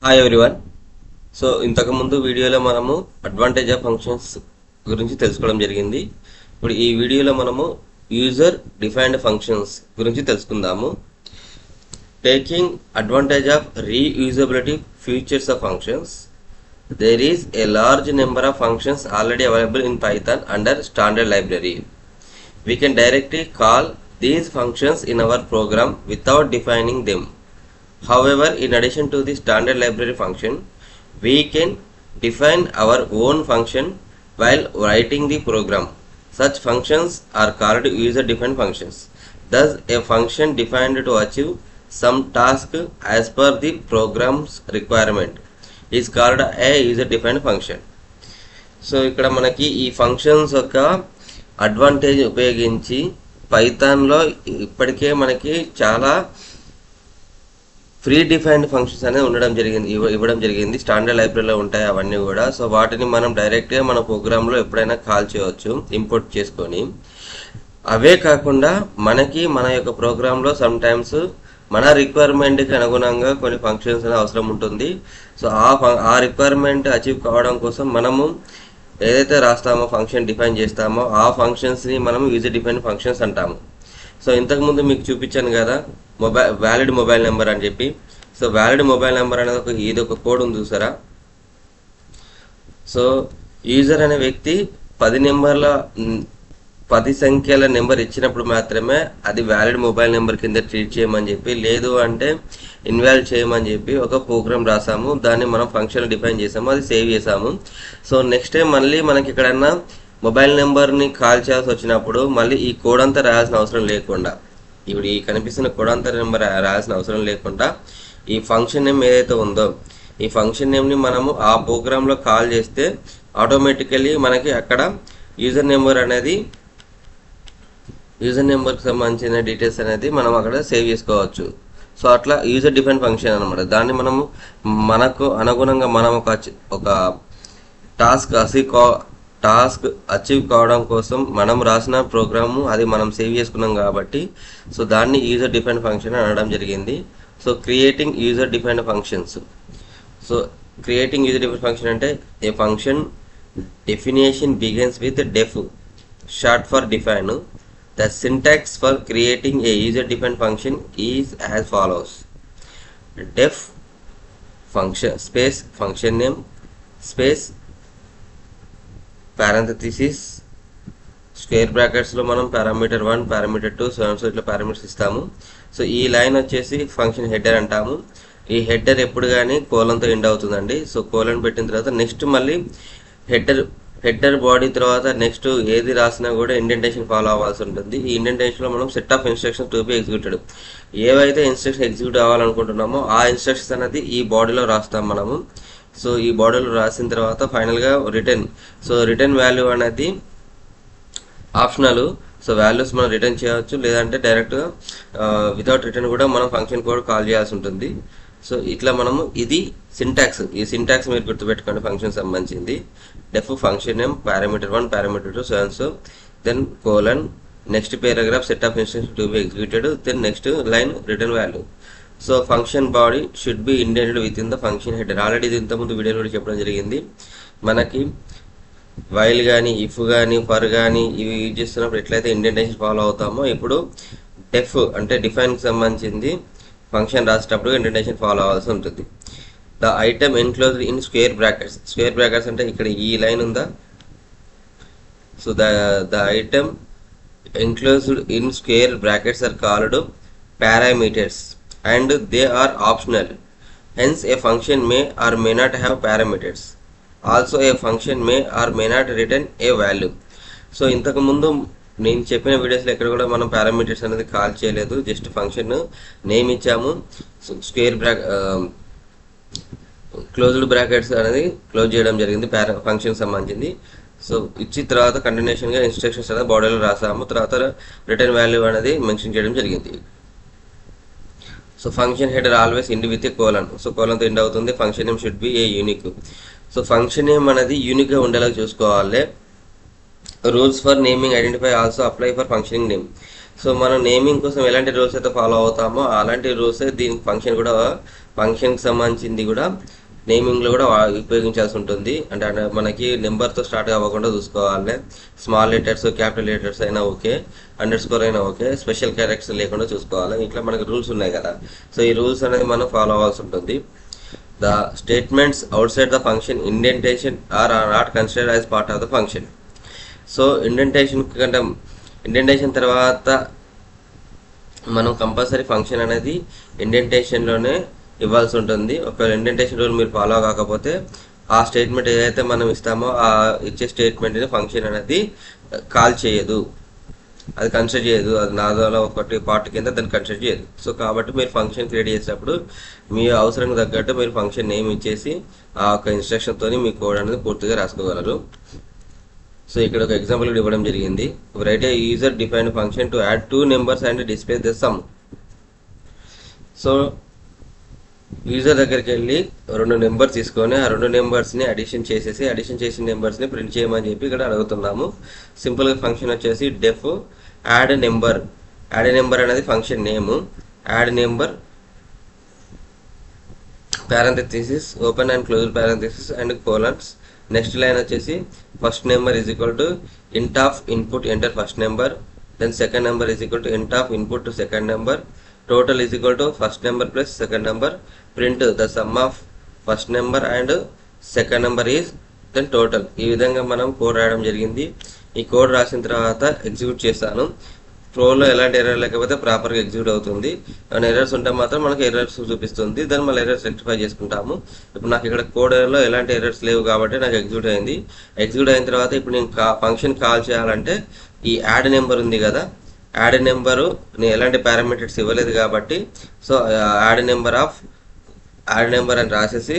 Hi everyone. So ఇంతకుముందు వీడియోలో మనము అడ్వాంటేజ్ ఆఫ్ ఫంక్షన్స్ గురించి తెలుసుకోవడం జరిగింది. ఇప్పుడు ఈ వీడియోలో మనము యూజర్ డిఫైన్డ్ ఫంక్షన్స్ గురించి తెలుసుకుందాము. Taking advantage of reusability features of functions. There is a large number of functions already available in Python under standard library. We can directly call these functions in our program without defining them. However, in addition to the standard library function, we can define our own function while writing the program. Such functions are called user-defined functions. Thus, a function defined to achieve some task as per the program's requirement is called a user-defined function. So ఇక్కడ మనకి ఈ functions యొక్క advantage ఉపయోగించి పైథాన్లో ఇప్పటికే మనకి చాలా free defined functions అనేది ఇవ్వడం జరిగింది. స్టాండర్డ్ లైబ్రరీలో ఉంటాయి అవన్నీ కూడా. సో వాటిని మనం డైరెక్ట్గా మన ప్రోగ్రాంలో ఎప్పుడైనా కాల్ చేయవచ్చు ఇంపోర్ట్ చేసుకొని. అవే కాకుండా మనకి మన యొక్క ప్రోగ్రాంలో సమ్ టైమ్స్ మన రిక్వైర్మెంట్కి అనుగుణంగా కొన్ని ఫంక్షన్స్ అనేది అవసరం ఉంటుంది. సో ఆ రిక్వైర్మెంట్ అచీవ్ కావడం కోసం మనము ఏదైతే రాస్తామో ఫంక్షన్ డిఫైన్ చేస్తామో ఆ ఫంక్షన్స్ని మనం యూజర్ డిఫైన్ ఫంక్షన్స్ అంటాము. సో ఇంతకుముందు మీకు చూపించాను కదా వ్యాలిడ్ మొబైల్ నెంబర్ అని చెప్పి. సో వ్యాలిడ్ మొబైల్ నెంబర్ అనేది ఇది ఒక కోడ్ ఉంది చూసారా. సో యూజర్ అనే వ్యక్తి 10 సంఖ్యల నెంబర్ ఇచ్చినప్పుడు మాత్రమే అది వ్యాలిడ్ మొబైల్ నెంబర్ కింద ట్రీట్ చేయమని చెప్పి, లేదు అంటే ఇన్వాల్వ్ చేయమని చెప్పి ఒక ప్రోగ్రామ్ రాసాము. దాన్ని మనం ఫంక్షన్ డిఫైన్ చేసాము, అది సేవ్ చేసాము. సో నెక్స్ట్ టైం మళ్ళీ మనకి ఎక్కడన్నా మొబైల్ నెంబర్ని కాల్ చేయాల్సి వచ్చినప్పుడు మళ్ళీ ఈ కోడ్ అంతా రాయాల్సిన అవసరం లేకుండా, ఇప్పుడు ఈ కనిపిస్తున్న కోడ్ అంతా నెంబర్ రాయాల్సిన అవసరం లేకుండా ఈ ఫంక్షన్ నేమ్ ఏదైతే ఉందో ఈ ఫంక్షన్ నేమ్ని మనము ఆ ప్రోగ్రాంలో కాల్ చేస్తే ఆటోమేటికలీ మనకి అక్కడ యూజర్ నెంబర్కి సంబంధించిన డీటెయిల్స్ అనేది మనం అక్కడ సేవ్ చేసుకోవచ్చు. సో అట్లా యూజర్ డిఫైన్ ఫంక్షన్ అనమాట. దాన్ని మనము మనకు అనుగుణంగా మనం ఒక టాస్క్ అచీవ్ కావడం కోసం మనం రాసిన ప్రోగ్రాము అది మనం సేవ్ చేసుకున్నాం కాబట్టి సో దాన్ని యూజర్ డిఫైన్ ఫంక్షన్ అనడం జరిగింది. So creating user define functions. So creating user define function అంటే a function definition begins with def, short for define. The syntax for creating a user-defined function is as follows: def function space function name space parenthesis square బ్రాకెట్స్లో మనం parameter 1 parameter 2 so ఇట్లా parameters ఇస్తాము. So ఈ line వచ్చేసి function header అంటాము. ఈ header ఎప్పుడు కానీ కోలన్తో ఎండ్ అవుతుందండి. సో కోలన్ పెట్టిన తర్వాత నెక్స్ట్ మళ్ళీ హెడర్ బాడీ తర్వాత నెక్స్ట్ ఏది రాసినా కూడా ఇండెంటేషన్ ఫాలో అవ్వాల్సి ఉంటుంది. ఈ ఇండెంటేషన్లో మనం set of instructions to be executed, ఏవైతే ఇన్స్ట్రక్షన్ ఎగ్జిక్యూట్ అవ్వాలనుకుంటున్నామో ఆ ఇన్స్ట్రక్షన్స్ అనేది ఈ బాడీలో రాస్తాం మనము. సో ఈ బాడీలో రాసిన తర్వాత ఫైనల్గా రిటర్న్. సో రిటర్న్ వాల్యూ అనేది ఆప్షనల్. సో వాల్యూస్ మనం రిటర్న్ చేయవచ్చు, లేదంటే డైరెక్ట్గా వితౌట్ రిటర్న్ కూడా మనం ఫంక్షన్ కోడ్ కాల్ చేయాల్సి ఉంటుంది. సో ఇట్లా మనము ఇది సింటాక్స్. ఈ సింటాక్స్ మీరు గుర్తుపెట్టుకోండి ఫంక్షన్ సంబంధించింది. Def function name parameter 1 parameter 2 so then colon next paragraph set of instructions to be executed then next line return value. So function body should be indented within the function header. Already ఇది ఇంతకుముందు వీడియోలో కూడా చెప్పడం జరిగింది. మనకి while కానీ if కానీ for కానీ ఇవి యూజ్ చేస్తున్నప్పుడు ఎట్లయితే ఇండెంటేషన్ ఫాలో అవుతామో ఇప్పుడు డెఫ్ అంటే డిఫైన్కి సంబంధించింది ఫంక్షన్ రాసేటప్పుడు ఇండెంటేషన్ ఫాలో అవ్వాల్సి ఉంటుంది. The item enclosed in square brackets. Square brackets అంటే ఇక్కడ ఈ లైన్ ఉందా. So the item enclosed in square brackets are called parameters and they are optional. Hence a function may or may not have parameters. Also a function may or may not return a value. So ఇంతకుముందు నేను చెప్పిన వీడియోస్లో ఎక్కడ కూడా మనం parameters అనేది call చేయలేదు, just function name ఇచ్చాము. స్క్వేర్ క్లోజ్డ్ బ్రాకెట్స్ అనేది క్లోజ్ చేయడం జరిగింది ఫంక్షన్ సంబంధించింది. సో ఇచ్చిన తర్వాత కంటిన్యూషన్గా ఇన్స్ట్రక్షన్స్ అనేది బాడీలో రాసాము, తర్వాత రిటర్న్ వాల్యూ అనేది మెన్షన్ చేయడం జరిగింది. So function header always end with a colon. So కోలన్తో ఎండ్ అవుతుంది. Function name should be a unique. So function name అనేది యూనిక్గా ఉండేలా చూసుకోవాలి. Rules for naming identify also apply for functioning name. So మనం నేమింగ్ కోసం ఎలాంటి రూల్స్ అయితే ఫాలో అవుతామో అలాంటి రూల్స్ దీని ఫంక్షన్ కూడా ఫంక్షన్కి సంబంధించింది కూడా నేమింగ్లో కూడా ఉపయోగించాల్సి ఉంటుంది. అంటే మనకి నెంబర్తో స్టార్ట్ అవ్వకుండా చూసుకోవాలి. స్మాల్ లెటర్స్ క్యాపిటల్ లెటర్స్ అయినా ఓకే, అండర్స్కోర్ అయినా ఓకే, స్పెషల్ క్యారెక్టర్స్ లేకుండా చూసుకోవాలి. ఇట్లా మనకి రూల్స్ ఉన్నాయి కదా. సో ఈ రూల్స్ అనేది మనం ఫాలో అవ్వాల్సి ఉంటుంది. The statements outside the function indentation are not considered as part of the function. So indentation తర్వాత మనం కంపల్సరీ ఫంక్షన్ అనేది ఇండెంటేషన్లోనే ఇవ్వాల్సి ఉంటుంది. ఒకవేళ ఇండెంటేషన్ రూల్ మీరు ఫాలో కాకపోతే ఆ స్టేట్మెంట్ ఏదైతే మనం ఇస్తామో ఆ ఇచ్చే స్టేట్మెంట్ని ఫంక్షన్ అనేది కాల్ చేయదు, అది కన్సిడర్ చేయదు, అది నాదో ఒకటి పార్ట్ కింద దాన్ని కన్సిడర్ చేయదు. సో కాబట్టి మీరు ఫంక్షన్ క్రియేట్ చేసేటప్పుడు మీ అవసరానికి తగ్గట్టు మీరు ఫంక్షన్ నేమ్ ఇచ్చేసి ఆ ఒక ఇన్స్ట్రక్షన్తో మీ కోడ్ అనేది పూర్తిగా రాసుకోగలరు. సో ఇక్కడ ఒక ఎగ్జాంపుల్ ఇవ్వడం జరిగింది. Right A user defined function to add 2 numbers and display the sum. So user దగ్గరికి వెళ్ళి 2 నెంబర్స్ తీసుకొని ఆ 2 నెంబర్స్ని అడిషన్ చేసిన నెంబర్స్ని ప్రింట్ చేయమని చెప్పి ఇక్కడ అడుగుతున్నాము. సింపుల్గా ఫంక్షన్ వచ్చేసి డెఫ్ యాడ్ నెంబర్ అనేది function name. Add number parenthesis open and close parenthesis and colons. Next line వచ్చేసి first number is equal to int of input enter first number, then second number is equal to int of input to second number, total is equal to first number plus second number, print the sum of first number and second number is then total. ఈ విధంగా మనం code రాయడం జరిగింది. ఈ code రాసిన తర్వాత execute చేస్తాను. ఫ్లోలో ఎలాంటి ఎర్రర్ లేకపోతే ప్రాపర్గా ఎగ్జిక్యూట్ అవుతుంది. అండ్ ఎర్రర్స్ ఉంటే మాత్రం మనకి ఎర్రర్స్ చూపిస్తుంది. దాన్ని మళ్ళీ ఎర్రర్స్ రెక్టిఫై చేసుకుంటాము. ఇప్పుడు నాకు ఇక్కడ కోడ్లో ఎలాంటి ఎర్రర్స్ లేవు కాబట్టి నాకు ఎగ్జిక్యూట్ అయింది. ఎగ్జిక్యూట్ అయిన తర్వాత ఇప్పుడు నేను ఫంక్షన్ కాల్ చేయాలంటే ఈ యాడ్ నెంబర్ ఉంది కదా, యాడ్ నెంబరు నేను ఎలాంటి పారామీటర్స్ ఇవ్వలేదు కాబట్టి సో యాడ్ నెంబర్ అని రాసేసి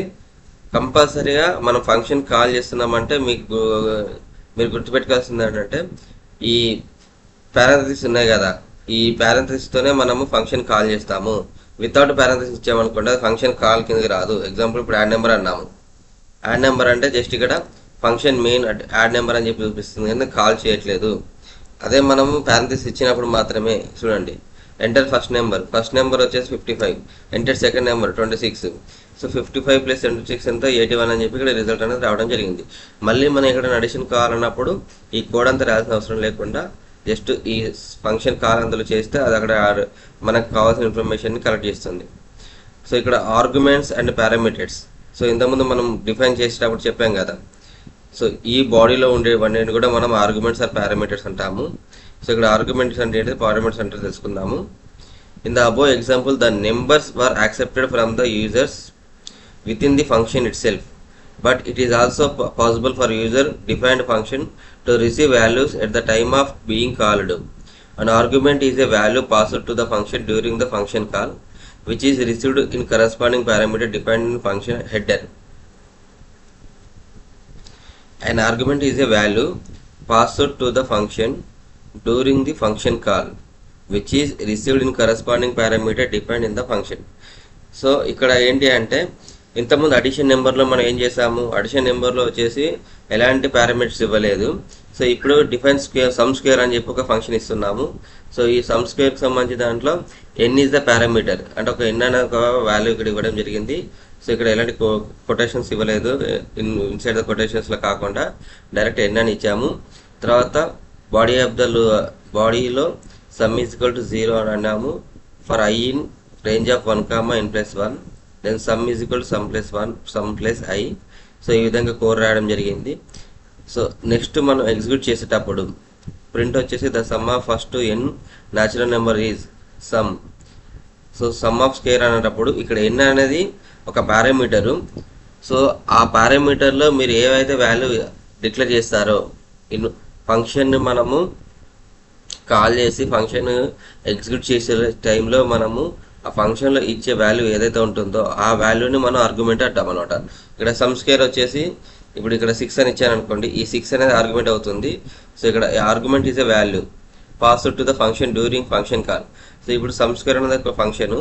కంపల్సరీగా మనం ఫంక్షన్ కాల్ చేస్తున్నామంటే మీరు గుర్తుపెట్టుకోవాల్సింది ఏంటంటే ఈ పారాంథసిస్ ఉన్నాయి కదా, ఈ పారాంథసిస్తోనే మనము ఫంక్షన్ కాల్ చేస్తాము. వితౌట్ పారాంథసిస్ ఇచ్చామనుకోండి అది ఫంక్షన్ కాల్ కిందకి రాదు. ఎగ్జాంపుల్ ఇప్పుడు యాడ్ నెంబర్ అన్నాము. యాడ్ నెంబర్ అంటే జస్ట్ ఇక్కడ ఫంక్షన్ మెయిన్ యాడ్ నెంబర్ అని చెప్పి చూపిస్తుంది కానీ కాల్ చేయట్లేదు. అదే మనము పారాంథసిస్ ఇచ్చినప్పుడు మాత్రమే చూడండి. ఎంటర్ ఫస్ట్ నెంబర్ వచ్చేసి 55, ఎంటర్ సెకండ్ నెంబర్ 26. సో 55 + 26 ఎంత 81 అని చెప్పి ఇక్కడ రిజల్ట్ అనేది రావడం జరిగింది. మళ్ళీ మనం ఇక్కడ అడిషన్ కావాలన్నప్పుడు ఈ కోడ్ అంతా రాయాల్సిన అవసరం లేకుండా జస్ట్ ఈ ఫంక్షన్ కాల్ అందులో చేస్తే అది అక్కడ మనకు కావాల్సిన ఇన్ఫర్మేషన్ని కలెక్ట్ చేస్తుంది. సో ఇక్కడ ఆర్గ్యుమెంట్స్ అండ్ పారామీటర్స్. సో ఇంతకుముందు మనం డిఫైన్ చేసేటప్పుడు చెప్పాం కదా, సో ఈ బాడీలో ఉండేవన్నీ కూడా మనం ఆర్గ్యుమెంట్స్ ఆర్ పారామీటర్స్ అంటాము. సో ఇక్కడ ఆర్గ్యుమెంట్స్ అంటే ఏంటి, పారామీటర్స్ అంటే తెలుసుకుందాము. In the above example the numbers were accepted from the users with in the function it self, but it is also possible for user defined function to receive values at the time of being called. An argument is a value passed to the function during the function call, which is received in corresponding parameter defined in function header. An argument is a value passed to the function during the function call, which is received in corresponding parameter defined in the function. So ఇక్కడ ఏంటి అంటే ఇంతకుముందు addition నెంబర్లో మనం ఏం చేసాము, addition నెంబర్లో వచ్చేసి ఎలాంటి పారామీటర్స్ ఇవ్వలేదు. సో ఇప్పుడు డిఫైన్ స్క్వేర్ సమ్ స్క్వేర్ అని చెప్పి ఒక ఫంక్షన్ ఇస్తున్నాము. సో ఈ సమ్ స్క్వేర్కి సంబంధించి దాంట్లో ఎన్ ఈజ్ ద పారామీటర్ అంటే ఒక ఎన్ అనే ఒక వాల్యూ ఇక్కడ ఇవ్వడం జరిగింది. సో ఇక్కడ ఎలాంటి కొటేషన్స్ ఇవ్వలేదు, ఇన్సైడ్ ద కొటేషన్స్లో కాకుండా డైరెక్ట్ ఎన్ అని ఇచ్చాము. తర్వాత బాడీలో సమ్ ఈజ్ ఈక్వల్ టు 0 అని అన్నాము. For i in range of 1, n+1, then sum is equal to sum plus i. So ఈ విధంగా కోడ్ రాయడం జరిగింది. సో నెక్స్ట్ మనం ఎగ్జిక్యూట్ చేసేటప్పుడు ప్రింట్ వచ్చేసి the sum of first n natural number is sum. So sum of square అనేటప్పుడు ఇక్కడ ఎన్ అనేది ఒక పారామీటరు. సో ఆ పారామీటర్లో మీరు ఏవైతే వాల్యూ డిక్లేర్ చేస్తారో ఫంక్షన్ మనము కాల్ చేసి ఫంక్షన్ ఎగ్జిక్యూట్ చేసే టైంలో మనము ఆ ఫంక్షన్లో ఇచ్చే వాల్యూ ఏదైతే ఉంటుందో ఆ వాల్యూని మనం ఆర్గ్యుమెంట్ అంటాం అనమాట. ఇక్కడ సమ్ స్క్వేర్ వచ్చేసి ఇప్పుడు ఇక్కడ 6 అని ఇచ్చాను అనుకోండి, ఈ 6 అనేది ఆర్గ్యుమెంట్ అవుతుంది. సో ఇక్కడ argument is a value passed to the function during function call. So ఇప్పుడు సమ్ స్క్వేర్ అనేది ఒక ఫంక్షన్,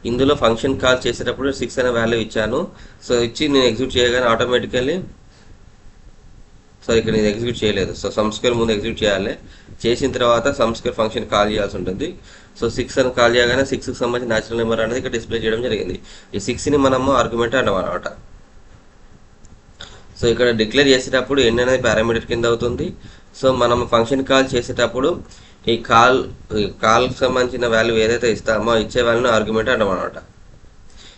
ఇందులో ఫంక్షన్ కాల్ చేసేటప్పుడు 6 అనే వాల్యూ ఇచ్చాను. సో ఇచ్చి నేను ఎగ్జిక్యూట్ చేయగానే ఆటోమేటికల్లీ సో ఇక్కడ నేను ఎగ్జిక్యూట్ చేయలేదు. సో సమ్ స్క్వేర్ ముందు ఎగ్జిక్యూట్ చేయాలి, చేసిన తర్వాత సమ్ స్క్వేర్ ఫంక్షన్ కాల్ చేయాల్సి ఉంటుంది. సో 6 అని కాల్ చేయగానే 6కి సంబంధించిన న్యాచురల్ నెంబర్ అనేది ఇక్కడ డిస్ప్లే చేయడం జరిగింది. ఈ 6ని మనము ఆర్గ్యుమెంట్ అంటాం అనమాట. సో ఇక్కడ డిక్లేర్ చేసేటప్పుడు n అనేది పారామీటర్ కింద అవుతుంది. సో మనం ఫంక్షన్ కాల్ చేసేటప్పుడు ఈ కాల్కి సంబంధించిన వాల్యూ ఏదైతే ఇస్తామో ఇచ్చే వాల్యూని ఆర్గ్యుమెంట్ అంటాం అనమాట.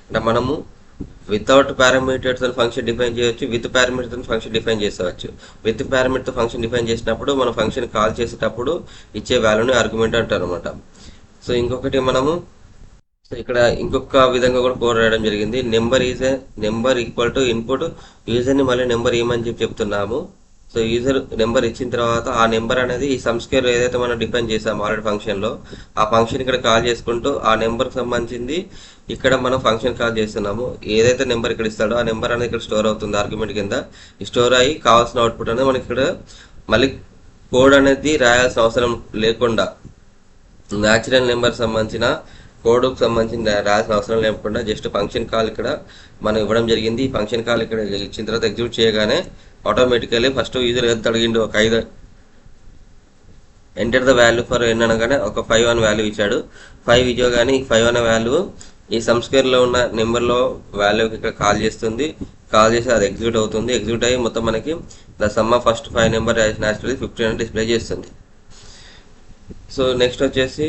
అంటే మనము వితౌట్ పారామీటర్స్ ఫంక్షన్ డిఫైన్ చేయవచ్చు, విత్ పారామీటర్స్ ఫంక్షన్ డిఫైన్ చేసేవచ్చు. విత్ పారామీటర్ ఫంక్షన్ డిఫైన్ చేసినప్పుడు మనం ఫంక్షన్ కాల్ చేసేటప్పుడు ఇచ్చే వాల్యూని ఆర్గ్యుమెంట్ అంటారు అనమాట. సో ఇంకొకటి మనము ఇక్కడ ఇంకొక విధంగా కూడా కోడ్ రాయడం జరిగింది. నెంబర్ ఈక్వల్ టు ఇన్పుట్, యూజర్ని మళ్ళీ నెంబర్ ఏమని చెప్తున్నాము. సో యూజర్ నెంబర్ ఇచ్చిన తర్వాత ఆ నెంబర్ అనేది ఈ సమ్ స్క్వేర్ ఏదైతే మనం డిఫైన్ చేసాము ఆల్రెడీ ఫంక్షన్లో, ఆ ఫంక్షన్ ఇక్కడ కాల్ చేసుకుంటూ ఆ నెంబర్కి సంబంధించింది ఇక్కడ మనం ఫంక్షన్ కాల్ చేస్తున్నాము. ఏదైతే నెంబర్ ఇక్కడ ఇస్తాడో ఆ నెంబర్ అనేది ఇక్కడ స్టోర్ అవుతుంది ఆర్గ్యుమెంట్ కింద. స్టోర్ అయ్యి కావాల్సిన అవుట్పుట్ అనేది మనకి ఇక్కడ మళ్ళీ కోడ్ అనేది రాయాల్సిన అవసరం లేకుండా న్యాచురల్ నెంబర్ సంబంధించిన కోడ్కి సంబంధించిన రాయాల్సిన అవసరం లేకుండా జస్ట్ ఫంక్షన్ కాల్ ఇక్కడ మనం ఇవ్వడం జరిగింది. ఈ ఫంక్షన్ కాల్ ఇక్కడ ఇచ్చిన తర్వాత ఎగ్జిక్యూట్ చేయగానే ఆటోమేటికల్లీ ఫస్ట్ యూజర్ ఎంత అడిగిండు, ఒక 5 enter the value for n అనగానే ఒక 5 అనే వాల్యూ ఇచ్చాడు. 5 ఇవ్వగానే ఈ 5 అనే వాల్యూ ఈ సమ్ స్క్వేర్లో ఉన్న నెంబర్లో వాల్యూకి ఇక్కడ కాల్ చేస్తుంది. కాల్ చేసి అది ఎగ్జిక్యూట్ అవుతుంది. ఎగ్జిక్యూట్ అయ్యి మొత్తం మనకి the sum of first 5 number naturally 15 అని డిస్ప్లే చేస్తుంది. సో నెక్స్ట్ వచ్చేసి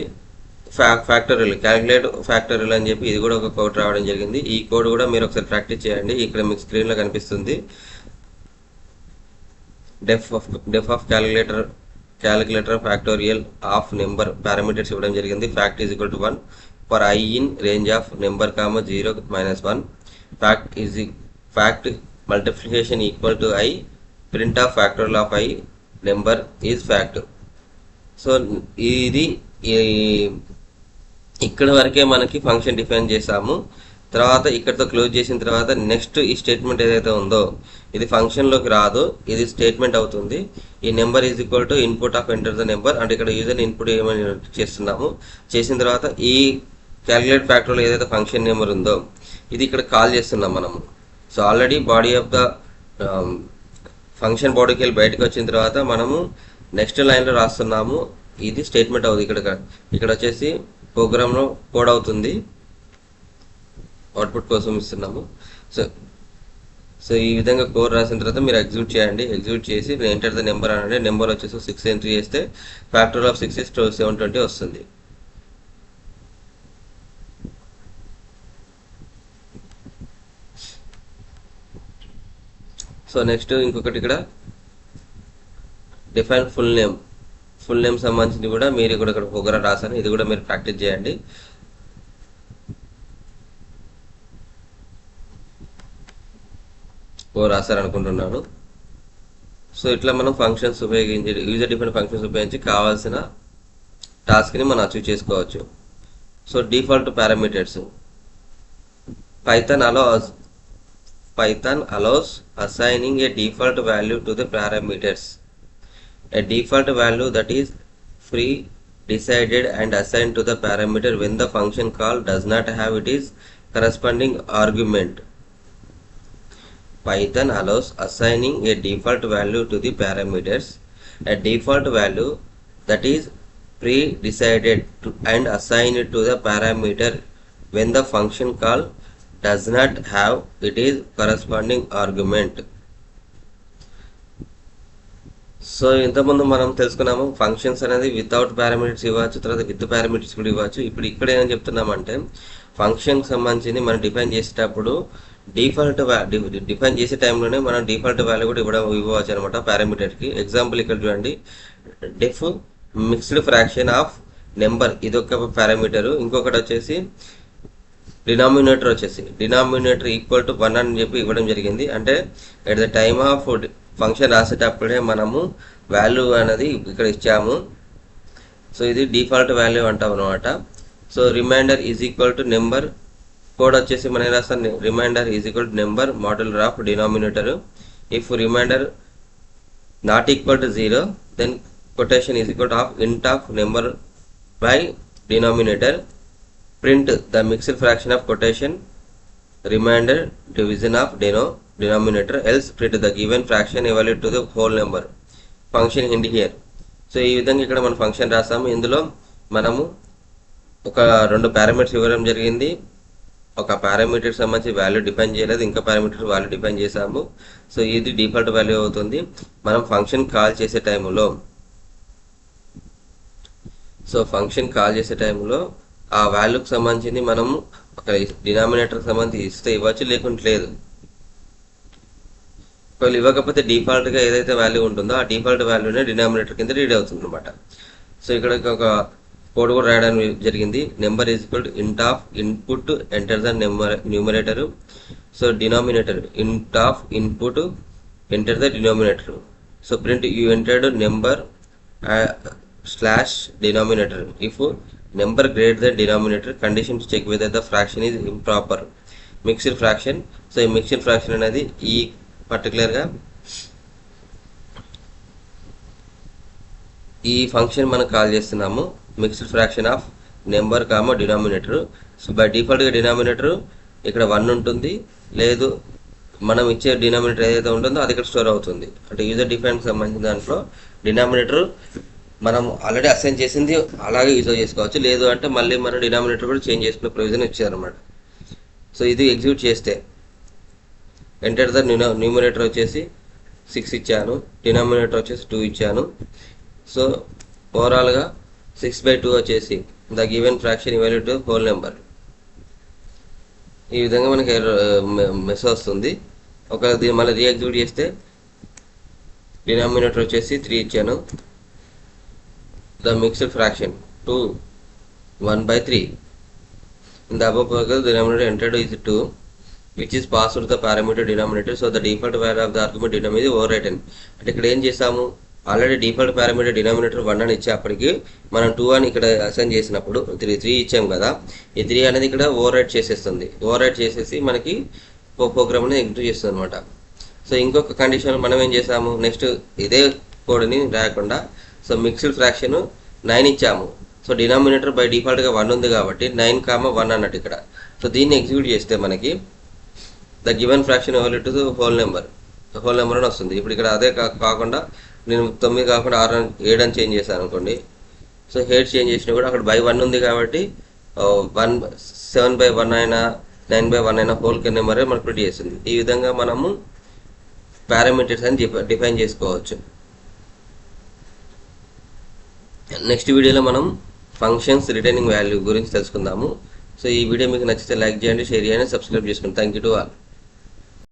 ఫ్యాక్టోరియల్, క్యాలిక్యులేట్ ఫ్యాక్టోరియల్ అని చెప్పి ఇది కూడా ఒక కోడ్ రావడం జరిగింది. ఈ కోడ్ కూడా మీరు ఒకసారి ప్రాక్టీస్ చేయండి. ఇక్కడ మీకు స్క్రీన్లో కనిపిస్తుంది. Def of calculator factorial of number parameters ఇవ్వడం జరిగింది. Fact is equal to 1 for I in range of number 0 - 1. Fact multiplication equal to I, print of factorial of I number is fact. So ఇది ఇక్కడ వరకే మనకి function define చేసాము. తర్వాత ఇక్కడతో close చేసిన తర్వాత నెక్స్ట్ ఈ స్టేట్మెంట్ ఏదైతే ఉందో ఇది ఫంక్షన్లోకి రాదు, ఇది స్టేట్మెంట్ అవుతుంది. ఈ number is equal to input of enter the number, అంటే ఇక్కడ యూజర్ ఇన్పుట్ ఏమని చేస్తున్నాము. చేసిన తర్వాత ఈ క్యాలిక్యులేట్ ఫ్యాక్టర్లో ఏదైతే ఫంక్షన్ నెంబర్ ఉందో ఇది ఇక్కడ కాల్ చేస్తున్నాం మనము. So already body of the function బాడీకి వెళ్ళి బయటకు వచ్చిన తర్వాత మనము నెక్స్ట్ లైన్లో రాస్తున్నాము. ఇది స్టేట్మెంట్ అవుతుంది. ఇక్కడ వచ్చేసి ప్రోగ్రామ్లో కోడ్ అవుతుంది, అవుట్పుట్ కోసం ఇస్తున్నాము. సో ఈ విధంగా కోడ్ రాసిన తర్వాత మీరు ఎగ్జిక్యూట్ చేయండి. ఎగ్జిక్యూట్ చేసి ఎంటర్ ద నెంబర్ అంటే నెంబర్ వచ్చేసి 6 ఎంట్రీ చేస్తే ఫ్యాక్టోరియల్ ఆఫ్ 6 is 720 వస్తుంది. సో నెక్స్ట్ ఇంకొకటి ఇక్కడ డిఫైన్ ఫుల్ నేమ్ సంబంధించింది కూడా మీరు కూడా ఇక్కడ ప్రోగ్రామ్ రాశాను. ఇది కూడా మీరు ప్రాక్టీస్ చేయండి. రాశారనుకుంటున్నాను. సో ఇట్లా మనం ఫంక్షన్స్ ఉపయోగించి యూజర్ డిఫైన్ ఫంక్షన్స్ ఉపయోగించి కావాల్సిన టాస్క్ని మనం అచీవ్ చేసుకోవచ్చు. So default parameters Python allows assigning a default value to the parameters. A default value that is pre-decided and assigned to the parameter when the function call does not have its corresponding argument. Python allows assigning a default value to the parameters. A default value that is pre-decided and assigned to the parameter when the function call does not have its corresponding argument. So ఇంతకుముందు మనం తెలుసుకున్నాము functions అనేది without parameters ఇవ్వచ్చు, తర్వాత with parameters కూడా ఇవ్వచ్చు. ఇప్పుడు ఇక్కడ ఏం చెప్తున్నామంటే ఫంక్షన్కి సంబంధించి మనం డిఫైన్ చేసేటప్పుడు డిఫైన్ చేసే టైంలోనే మనం డిఫాల్ట్ వాల్యూ కూడా ఇవ్వచ్చు అనమాట పారామీటర్కి. ఎగ్జాంపుల్ ఇక్కడ చూడండి, డెఫ్ మిక్స్డ్ ఫ్రాక్షన్ ఆఫ్ నెంబర్ ఇది ఒక పారామీటరు. ఇంకొకటి వచ్చేసి డినామినేటర్ ఈక్వల్ టు 1 అని చెప్పి ఇవ్వడం జరిగింది. అంటే at the time of function రాసేటప్పుడే మనము వాల్యూ అనేది ఇక్కడ ఇచ్చాము. సో ఇది డిఫాల్ట్ వాల్యూ అంటాం అనమాట. So reminder is equal to number, code వచ్చేసి మనం రాస్తాం reminder is equal to number modular of denominator. If reminder not equal to 0 then quotation is equal to of int of number by denominator. Print the mixed fraction of quotation remainder division of denominator, else print the given fraction evaluate to the whole number. Function end here. So ఈ విధంగా ఇక్కడ మనం function రాసాము. ఇందులో మనము ఒక 2 parameters ఇవ్వడం జరిగింది. ఒక పారామీటర్ సంబంధించి వాల్యూ డిఫైన్ చేయలేదు, ఇంకా పారామీటర్ వాల్యూ డిఫైన్ చేసాము. సో ఇది డిఫాల్ట్ వాల్యూ అవుతుంది. మనం ఫంక్షన్ కాల్ చేసే టైంలో ఆ వాల్యూకి సంబంధించింది మనం ఒక డినామినేటర్కి సంబంధించి ఇస్తే ఇవ్వచ్చు, లేకుంటే లేదు. ఒకవేళ ఇవ్వకపోతే డిఫాల్ట్గా ఏదైతే వాల్యూ ఉంటుందో ఆ డిఫాల్ట్ వాల్యూనే డినామినేటర్ కింద రీడ్ అవుతుంది అనమాట. సో ఇక్కడ ఒక కోడ్ కూడా రాయడం జరిగింది. Number is equal to int of input enter the numerator. So denominator int of input enter the denominator. So print you entered number slash denominator. If number greater the denominator condition to check whether the fraction is improper mixed fraction. So ఈ mixed fraction అనేది ఈ పర్టికులర్గా ఈ function మనం call చేస్తున్నాము, mixed fraction of number comma denominator. So by డిఫాల్ట్గా denominator ఇక్కడ 1 ఉంటుంది, లేదు మనం ఇచ్చే డినామినేటర్ ఏదైతే ఉంటుందో అది ఇక్కడ స్టోర్ అవుతుంది. అంటే యూజర్ డిఫైన్కి సంబంధించిన దాంట్లో డినామినేటర్ మనం ఆల్రెడీ అసైన్ చేసింది అలాగే యూజ్ చేసుకోవచ్చు, లేదు అంటే మళ్ళీ మన డినామినేటర్ కూడా చేంజ్ చేసుకునే ప్రొవిజన్ ఇచ్చారన్నమాట. సో ఇది ఎగ్జిక్యూట్ చేస్తే ఎంటర్ ద న్యూమరేటర్ వచ్చేసి 6 ఇచ్చాను, డినామినేటర్ వచ్చేసి 2 ఇచ్చాను. సో ఓవరాల్గా 6/2 వచ్చేసి the given fraction evaluate whole number. ఈ విధంగా మనకి మెసేజ్ వస్తుంది. ఒకవేళ దీన్ని మళ్ళీ రీఎగ్జిక్యూట్ చేస్తే డినామినేటర్ వచ్చేసి 3 ఇచ్చాను, the mixed fraction 2 1/3 in the above figure the denominator entered is 2 which is passed to the parameter denominator. So the default value of the argument denominator is overwritten. అంటే ఇక్కడ ఏం చేసాము, ఆల్రెడీ డిఫాల్ట్ పారామీటర్ డినామినేటర్ 1 అని ఇచ్చేప్పటికి మనం 2 అని ఇక్కడ assign చేసినప్పుడు 3 ఇచ్చాము కదా, ఈ 3 అనేది ఇక్కడ ఓవర్ రైట్ చేసేస్తుంది. ఓవర్ రైట్ చేసేసి మనకి ప్రోగ్రామ్ అనేది ఎగ్జిక్యూట్ చేస్తుంది అనమాట. సో ఇంకొక కండిషన్ మనం ఏం చేసాము, నెక్స్ట్ ఇదే కోడ్ని రాయకుండా సో మిక్స్డ్ ఫ్రాక్షన్ 9 ఇచ్చాము. సో డినామినేటర్ బై డిఫాల్ట్గా 1 ఉంది కాబట్టి 9,1 అన్నట్టు ఇక్కడ. సో దీన్ని ఎగ్జిక్యూట్ చేస్తే మనకి the given fraction evaluate to whole number అని వస్తుంది. ఇప్పుడు ఇక్కడ అదే కాకుండా నేను 9 కాకుండా 6 7 అని చేంజ్ చేశాను అనుకోండి. సో హెడ్ చేంజ్ చేసినా కూడా అక్కడ బై 1 ఉంది కాబట్టి 7/1 అయినా 9/1 అయినా హోల్ నెంబరే మనకు ప్రింట్ చేస్తుంది. ఈ విధంగా మనము పారామీటర్స్ అని డిఫైన్ చేసుకోవచ్చు. నెక్స్ట్ వీడియోలో మనం ఫంక్షన్స్ రిటర్నింగ్ వాల్యూ గురించి తెలుసుకుందాము. సో ఈ వీడియో మీకు నచ్చితే లైక్ చేయండి, షేర్ చేయండి, సబ్స్క్రైబ్ చేసుకోండి. Thank you to all.